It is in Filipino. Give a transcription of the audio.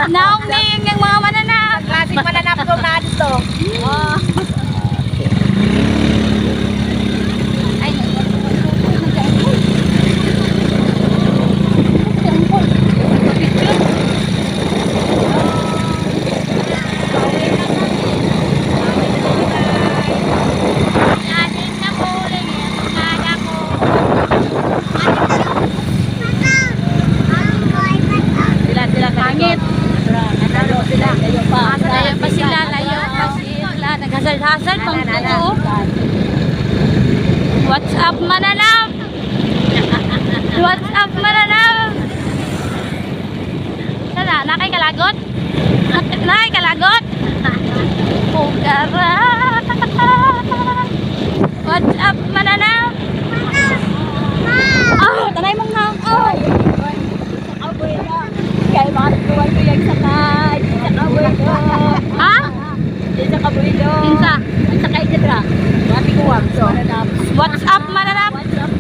Naong ning yung mga mananap. Klaseng mananap ko na dito. Ay, ating napuling yung mga ko. Sila pangit. Ano sila? Layo pa. Layo pa sila, naghasal-hasal pang tuo. What's up, mananap? What's up, mananap? Sana, nakay kalagot? Nakay kalagot? Pugara. What's up, mananap? Ah, tanay mong nang. Oh. Kaya mga tuwan ko yung sakay. Sa kaboy ko. Ha? Sa kaboy ko. Kinsa? Ang sakay ka dra. Mati ko wag. So, What's up, mananap? what's up